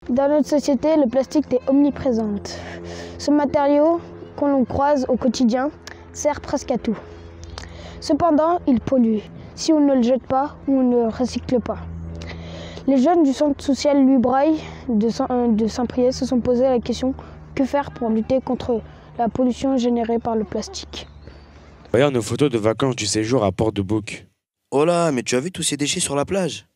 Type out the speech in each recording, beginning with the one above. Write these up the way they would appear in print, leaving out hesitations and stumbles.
Dans notre société, le plastique est omniprésent. Ce matériau qu'on croise au quotidien sert presque à tout. Cependant, il pollue si on ne le jette pas ou on ne le recycle pas. Les jeunes du centre social Louis Braille de Saint-Priest se sont posé la question: que faire pour lutter contre la pollution générée par le plastique? Regarde nos photos de vacances du séjour à Port-de-Bouc. Oh là, mais tu as vu tous ces déchets sur la plage?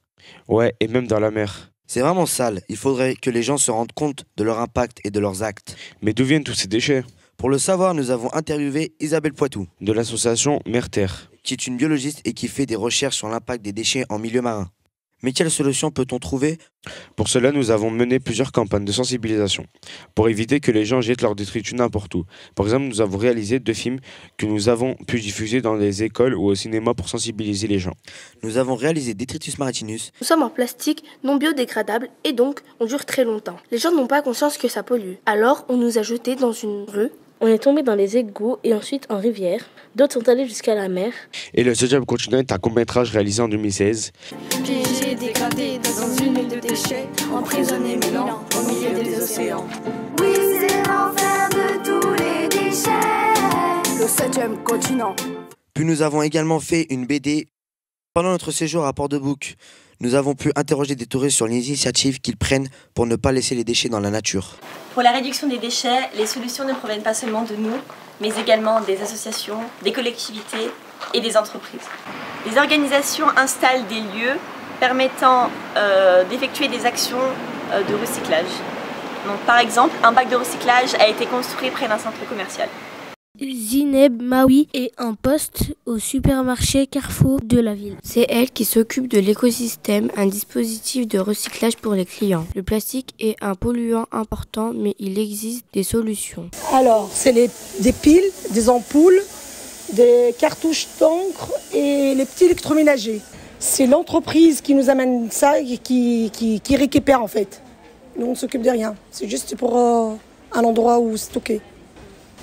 Ouais, et même dans la mer. C'est vraiment sale. Il faudrait que les gens se rendent compte de leur impact et de leurs actes. Mais d'où viennent tous ces déchets? Pour le savoir, nous avons interviewé Isabelle Poitou, De l'association Mer-Terre. qui est une biologiste et qui fait des recherches sur l'impact des déchets en milieu marin. Mais quelle solution peut-on trouver? Pour cela, nous avons mené plusieurs campagnes de sensibilisation pour éviter que les gens jettent leurs détritus n'importe où. Par exemple, nous avons réalisé 2 films que nous avons pu diffuser dans les écoles ou au cinéma pour sensibiliser les gens. Nous avons réalisé Detritus Maritinus. Nous sommes en plastique non biodégradable et donc on dure très longtemps. Les gens n'ont pas conscience que ça pollue. Alors on nous a jetés dans une rue. On est tombé dans les égouts et ensuite en rivière. D'autres sont allés jusqu'à la mer. Et le Job Continent est un court-métrage réalisé en 2016. Piégé, dégradé dans une île de déchets, emprisonné 1000 ans au milieu des océans. Oui, c'est l'enfer de tous les déchets. Le 7e continent. Puis nous avons également fait une BD. Pendant notre séjour à Port-de-Bouc, nous avons pu interroger des touristes sur l'initiative qu'ils prennent pour ne pas laisser les déchets dans la nature. Pour la réduction des déchets, les solutions ne proviennent pas seulement de nous, mais également des associations, des collectivités et des entreprises. Les organisations installent des lieux permettant d'effectuer des actions de recyclage. Donc, par exemple, un bac de recyclage a été construit près d'un centre commercial. Zineb Maoui est en poste au supermarché Carrefour de la ville. C'est elle qui s'occupe de l'écosystème, un dispositif de recyclage pour les clients. Le plastique est un polluant important, mais il existe des solutions. Alors, c'est des piles, des ampoules, des cartouches d'encre et les petits électroménagers. C'est l'entreprise qui nous amène ça et qui récupère en fait. Nous, on ne s'occupe de rien. C'est juste pour un endroit où stocker.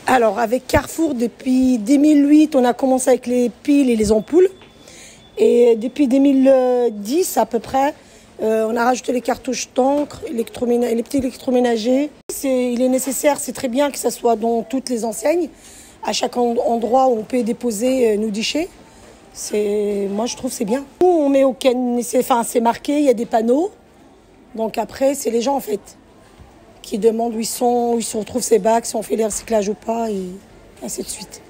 Alors, avec Carrefour, depuis 2008, on a commencé avec les piles et les ampoules. Et depuis 2010, à peu près, on a rajouté les cartouches d'encre, les petits électroménagers. Il est nécessaire, c'est très bien que ça soit dans toutes les enseignes, à chaque endroit où on peut déposer nos déchets. Moi, je trouve que c'est bien. Nous, on met c'est marqué, il y a des panneaux. Donc après, c'est les gens, en fait, qui demandent où se retrouvent ces bacs, si on fait les recyclages ou pas, et ainsi de suite.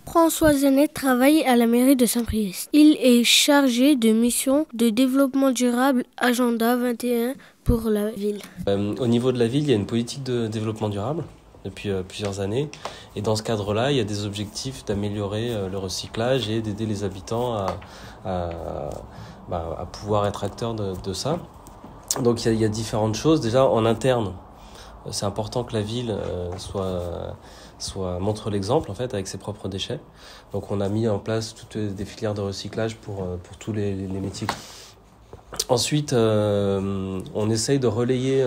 François Zenet travaille à la mairie de Saint-Priest. Il est chargé de mission de développement durable Agenda 21 pour la ville. Au niveau de la ville, il y a une politique de développement durable depuis plusieurs années. Et dans ce cadre-là, il y a des objectifs d'améliorer le recyclage et d'aider les habitants à pouvoir être acteurs de ça. Donc il y a différentes choses. Déjà, en interne, c'est important que la ville montre l'exemple en fait avec ses propres déchets. Donc on a mis en place toutes des filières de recyclage pour tous les métiers. Ensuite, on essaye de relayer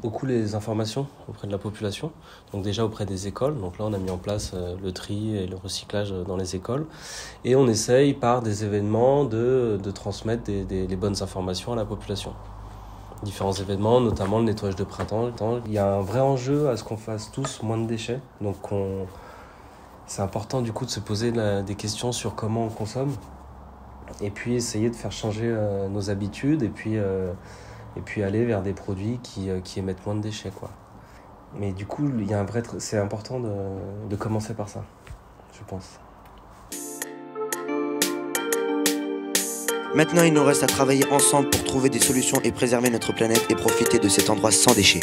beaucoup les informations auprès de la population. Donc déjà auprès des écoles. Donc là on a mis en place le tri et le recyclage dans les écoles. Et on essaye par des événements de transmettre les bonnes informations à la population. Différents événements, notamment le nettoyage de printemps. Il y a un vrai enjeu à ce qu'on fasse tous moins de déchets. Donc c'est important du coup de se poser des questions sur comment on consomme et puis essayer de faire changer nos habitudes et puis aller vers des produits qui émettent moins de déchets, quoi. Mais du coup, c'est important de commencer par ça, je pense. Maintenant, il nous reste à travailler ensemble pour trouver des solutions et préserver notre planète et profiter de cet endroit sans déchets.